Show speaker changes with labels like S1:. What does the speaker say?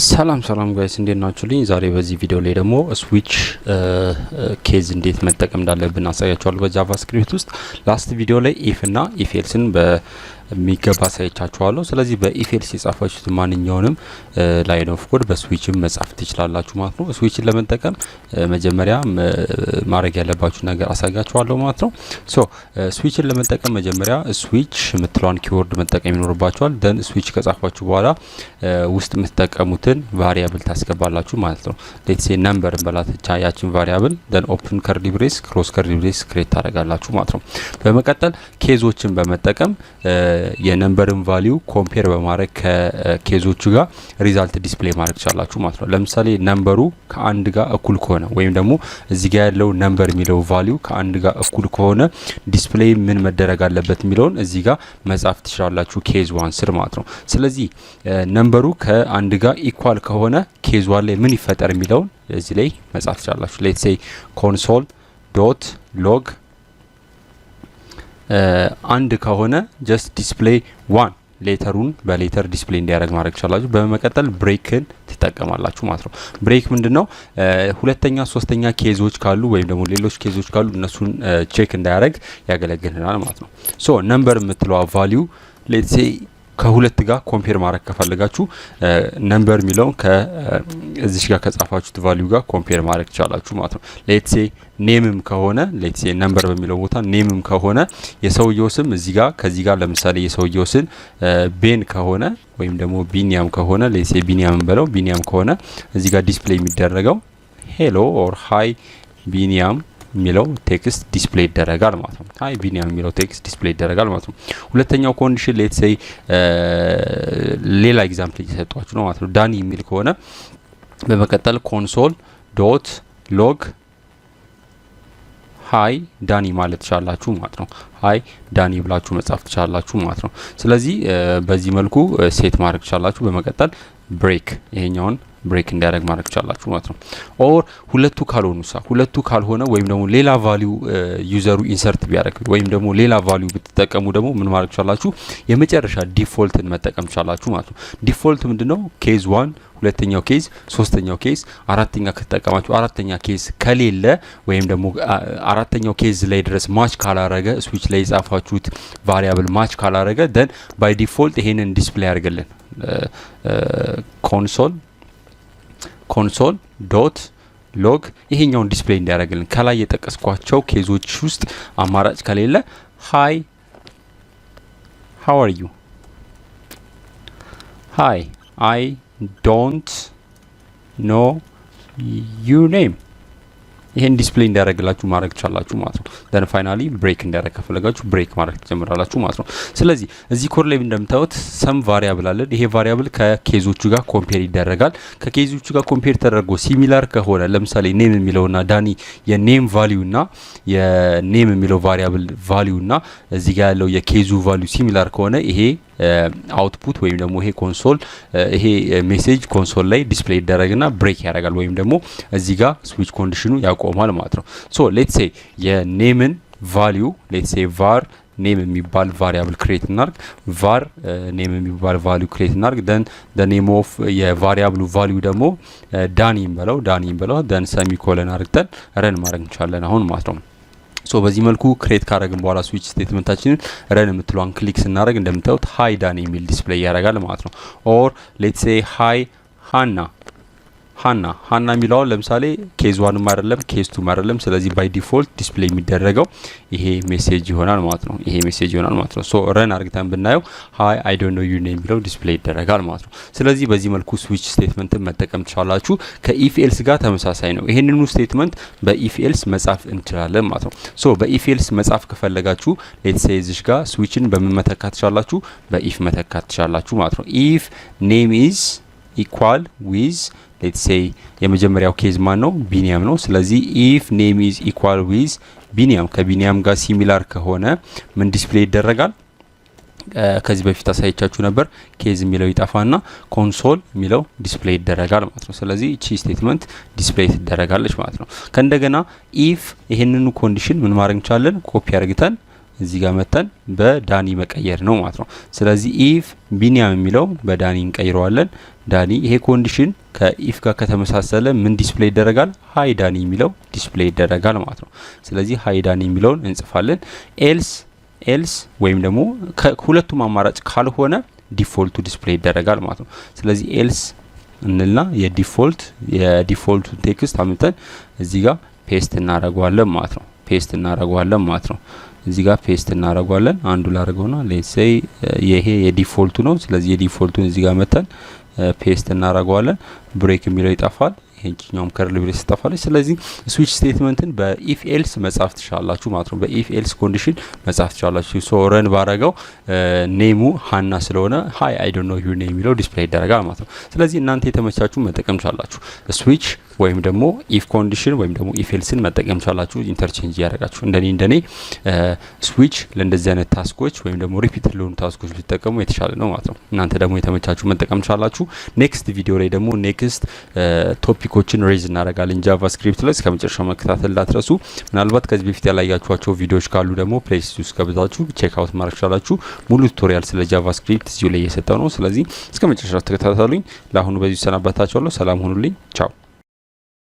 S1: ሰላም ጋይስ እንዴት ናችሁልኝ? ዛሬ በዚህ ቪዲዮ ላይ ደግሞ ስዊች ኬዝ እንዴት መጠቀም እንዳለብን አሳያችኋለሁ በጃቫስክሪፕት ውስጥ። ላስት ቪዲዮ ላይ ኢፍ እና ኢፍ ኤልስን በሚገባ አሳይቻችኋለሁ። ስለዚህ በኢፍ ኤልስ የጻፋችሁት ማንኛውንም ላይን ኦፍ ኮድ በስዊችም መጻፍ ትችላላችሁ ማለት ነው። ስዊችን ለመጠቀም መጀመሪያ ማድረግ ያለባችሁ ነገር አሳያችኋለሁ ማለት ነው። ሶ ስዊችን ለመጠቀም መጀመሪያ ስዊች የምትለውን ኪወርድ መጠቀም ይኖርባችኋል። ደን ስዊች ከጻፋችሁ በኋላ ውስጥ የምትጠቀሙትን ቫሪያብል ታስገባላችሁ ማለት ነው። ሌትስ ሴ ነምበር እንበላትቻ ያችን ቫሪያብል ደን ኦፕን ከርሊ ብሬስ ክሎዝ ከርሊ ብሬስ ክሬት ታደርጋላችሁ ማለት ነው። በመቀጠል ኬዞችን በመጠቀም የነምበርን ቫልዩ ኮምፔር በማድረግ ከኬዞቹ ጋር ሪዛልት ዲስፕሌይ ማድረግ ይችላልላችሁ ማለት ነው። ለምሳሌ ነምበሩ ከአንድ ጋር እኩል ከሆነ ወይም ደግሞ እዚህ ጋር ያለው ነምበር የሚለው ቫልዩ ከአንድ ጋር እኩል ከሆነ ዲስፕሌይ ምን መደረግ አለበት የሚለውን እዚህ ጋር መጻፍ ትችላላችሁ ኬዝ ዋን ስር ማለት ነው። ስለዚህ ነምበሩ ከአንድ ጋር ኢኳል ከሆነ ኬዝ ዋን ላይ ምን ይፈጠር የሚለውን እዚህ ላይ መጻፍ ትችላላችሁ። ሌትስ ሴይ ኮንሶል ዶት ሎግ አንድ ከሆነ ጀስት ዲስፕሌይ ዋን ሌተሩን በሌተር ዲስፕሌይ እንዲያደርግ ማድረግ ይችላልላችሁ። በመቀጠል ብሬክን ትጠቀማላችሁ ማለት ነው። ብሬክ ምንድነው? ሁለተኛ ሶስተኛ ኬዞች ካሉ ወይም ደግሞ ሌሎች ኬዞች ካሉ እነሱን ቼክ እንዳያደርግ ያገለግልናል ማለት ነው። ሶ ነምበር የምትለው ቫልዩ ሌትስ ሴይ ከሁለት ጋር ኮምፔር ማድረግ ከፈለጋችሁ ነምበር የሚለውን ከዚህ ጋር ከጻፋችሁት ቫልዩ ጋር ኮምፔር ማድረግ ይችላልላችሁ ማለት ነው። ሌትስ ሴይ ኔምም ከሆነ ሌትስ ሴይ ነምበር በሚለው ቦታ ኔምም ከሆነ የሰውየው ስም እዚህ ጋር ከዚህ ጋር ለምሳሌ የሰውየው ስም ቤን ከሆነ ወይም ደግሞ ቢኒያም ከሆነ ሌትስ ሴይ ቢኒያም በለው ቢኒያም ከሆነ እዚህ ጋር ዲስፕሌይ የሚደረገው ሄሎ ኦር ሃይ ቢኒያም የሚለው ቴክስት ዲስፕሌይ ይደረጋል ማለት ነው። ሃይ ቢኒያም የሚለው ቴክስት ዲስፕሌይ ይደረጋል ማለት ነው። ሁለተኛው ኮንዲሽን ሌትስ ሴይ ሌላ ኤግዛምፕል እየሰጧችሁ ነው ማለት ነው። ዳኒ የሚል ከሆነ በመቀጠል ኮንሶል ዶት ሎግ ሃይ ዳኒ ማለት ትችላላችሁ ማለት ነው። ሃይ ዳኒ ብላችሁ መጻፍ ትችላላችሁ ማለት ነው። ስለዚህ በዚህ መልኩ ሴት ማድረግ ትችላላችሁ። በመቀጠል ብሬክ ይሄኛውን ብሬክ እንዲያደርግ ማድረግ ይችላልላችሁ ማለት ነው። ኦር ሁለቱ ካልሆነ ወይም ደግሞ ሌላ ቫልዩ ዩዘሩ ኢንሰርት ቢያደርግ ወይም ደግሞ ሌላ ቫልዩ ብትጠቀሙ ደግሞ ምን ማድረግ ይችላልላችሁ? የመጨረሻ ዲፎልትን መጠቀም ይችላልላችሁ ማለት ነው። ዲፎልት ምንድነው? ኬዝ 1 ሁለተኛው ኬዝ ሶስተኛው ኬዝ አራተኛ ከተጠቀማችሁ አራተኛ ኬዝ ከሌለ ወይም ደግሞ አራተኛው ኬዝ ላይ ድረስ ማች ካላረገ ስዊች ላይ የጻፋችሁት ቫሪያብል ማች ካላረገ ደን ባይ ዲፎልት ይሄንን ዲስፕሌይ ያርግልን ኮንሶል ዶት ሎግ ይሄኛውን ዲስፕሌይ እንዲያደርግልን ከላይ የጠቀስኳቸው ኬዞች ውስጥ አማራጭ ከሌለ ሃይ how are you hi I don't know your name ይሄን ዲስፕሌይ እንዲያደርግላችሁ ማድረግ ይችላልላችሁ ማለት ነው። ደን ፋይናሊ ብሬክ እንዲያደርግ ከፈለጋችሁ ብሬክ ማድረግ ትጀምራላችሁ ማለት ነው። ስለዚህ እዚህ ኮድ ላይ እንደምታዩት ሰም ቫሪያብል አለ። ይሄ ቫሪያብል ከኬዞቹ ጋር ኮምፔር ይደረጋል። ከኬዞቹ ጋር ኮምፔር ተደርጎ ሲሚላር ከሆነ ለምሳሌ ኔም የሚለውና ዳኒ የኔም ቫልዩና የኔም የሚለው ቫሪያብል ቫልዩና እዚህ ጋር ያለው የኬዙ ቫልዩ ሲሚላር ከሆነ ይሄ አውትፑት ወይም ደግሞ ይሄ ኮንሶል ይሄ ሜሴጅ ኮንሶል ላይ ዲስፕሌይ ይደረግና ብሬክ ያደርጋል ወይም ደግሞ እዚህ ጋር ስዊች ኮንዲሽኑ ያቆማል ማለት ነው። ሶ ሌትስ ሴይ የኔምን ቫልዩ ሌትስ ሴይ var ኔም የሚባል ቫሪያብል ክሬት እናርግ var ኔም የሚባል ቫልዩ ክሬት እናርግ ደን the name of የቫሪያብሉ ቫልዩ ደግሞ ዳኒ እንበለው ደን ሰሚኮለን አርግተን ረን ማድረግ እንችላለን አሁን ማለት ነው። ሶ በዚህ መልኩ ክሬት ካረግን በኋላ ስዊች ስቴትመንታችንን ረን የምትሏን ክሊክ ስናደርግ እንደምታዩት ሃይ ዳኒ የሚል ዲስፕሌይ ያደርጋል ማለት ነው። ኦር ሌትስ ሴይ ሃይ ሃና የሚለው ለምሳሌ ኬዝ 1 አይደለም ኬዝ 2 አይደለም። ስለዚህ ባይ ዲፎልት ዲስፕሌይ የሚደረገው ይሄ ሜሴጅ ይሆናል ማለት ነው። ሶ ረን አርግተን ብናየው ሃይ አይ ዶንት ኖ ዩር ኔም የሚለው ዲስፕሌይ ይደረጋል ማለት ነው። ስለዚህ በዚህ መልኩ ስዊች ስቴትመንትን መጠቀም ትችላላችሁ። ከኢፍ ኤልስ ጋር ተመሳሳይ ነው። ይሄንኑ ስቴትመንት በኢፍ ኤልስ መጻፍ እንችላለን ማለት ነው። ሶ በኢፍ ኤልስ መጻፍ ከፈለጋችሁ ሌትስ ሴይ እዚህ ጋር ስዊችን በምን መተካት ትችላላችሁ? በኢፍ መተካት ትችላላችሁ ማለት ነው። ኢፍ ኔም ኢዝ ኢኳል ዊዝ ሌትስ ሴይ የመጀመሪያው ኬዝ ማን ነው? ቢኒያም ነው። ስለዚህ ኢፍ ኔም ኢዝ ኢኳል ዊዝ ቢኒያም ከቢኒያም ጋር ሲሚላር ከሆነ ምን ዲስፕሌይ ይደረጋል? ከዚህ በፊት አሳይቻችሁ ነበር። ኬዝ የሚለው ይጣፋና ኮንሶል የሚለው ዲስፕሌይ ይደረጋል ማለት ነው። ስለዚህ እቺ ስቴትመንት ዲስፕሌይ ትደረጋለች ማለት ነው። ከእንደገና ኢፍ ይሄንኑ ኮንዲሽን ምን ማድረግ እንችላለን? ኮፒ አድርገን እዚህ ጋር መተን በዳኒ መቀየር ነው ማለት ነው። ስለዚህ ኢፍ ቢኒያም የሚለው በዳኒ እንቀይረዋለን። ዳኒ ይሄ ኮንዲሽን ከኢፍ ጋር ከተመሳሰለ ምን ዲስፕሌይ ይደረጋል? ሃይ ዳኒ የሚለው ዲስፕሌይ ይደረጋል ማለት ነው። ስለዚህ ሃይ ዳኒ የሚለውን እንጽፋለን። ኤልስ ወይም ደግሞ ከሁለቱም አማራጭ ካልሆነ ዲፎልቱ ዲስፕሌይ ይደረጋል ማለት ነው። ስለዚህ ኤልስ እንልና የዲፎልቱ ቴክስት አምጥተን እዚህ ጋር ፔስት እናደርገዋለን ማለት ነው። እዚህ ጋር ፔስት እናደርገዋለን። አንዱ ላደርገውና ሌትስ ሴይ ይሄ የዲፎልቱ ነው። ስለዚህ የዲፎልቱን እዚህ ጋር መተን ፔስት እናደርገዋለን። ብሬክ የሚለው ይጠፋል። ይሄኛውም ከርሊ ብሬስ ተጠፋለች። ስለዚህ ስዊች ስቴትመንትን በኢፍ ኤልስ መጻፍ ትችላላችሁ ማለት ነው። በኢፍ ኤልስ ኮንዲሽን መጻፍ ትችላላችሁ። ሶ ረን ባረጋው ኔሙ ሃና ስለሆነ ሃይ አይ ዶንት ኖ ዩር ኔም የሚለው ዲስፕሌይ ይደረጋል ማለት ነው። ስለዚህ እናንተ የተመቻችሁ መጠቀም ትችላላችሁ። ስዊች ወይም ደግሞ ኢፍ ኮንዲሽን ወይም ደግሞ ኢፍ ኤልስን መጠቀም ትችላላችሁ። ኢንተርቼንጅ ያደርጋችሁ እንደኔ ስዊች ለእንደዚህ አይነት ታስኮች ወይም ደግሞ ሪፒትድ ለሆኑ ታስኮች ቢጠቀሙ የተሻለ ነው ማለት ነው። እናንተ ደግሞ የተመቻችሁ መጠቀም ትችላላችሁ። ኔክስት ቪዲዮ ላይ ደግሞ ኔክስት ቶፒኮችን ሬዝ እናደርጋለን ጃቫስክሪፕት ላይ። እስከመጨረሻው መከታተል እንዳትረሱ። ምናልባት ከዚህ በፊት ያላያችኋቸው ቪዲዮዎች ካሉ ደግሞ ፕሌሊስት ውስጥ ገብታችሁ ቼክ አውት ማድረግ ትችላላችሁ። ሙሉ ቱቶሪያል ስለ ጃቫስክሪፕት እዚሁ ላይ እየሰጠው ነው። ስለዚህ እስከመጨረሻው ተከታተሉኝ። ለአሁኑ በዚሁ ሰናበታችኋለሁ። ሰላም ሁኑልኝ። ቻው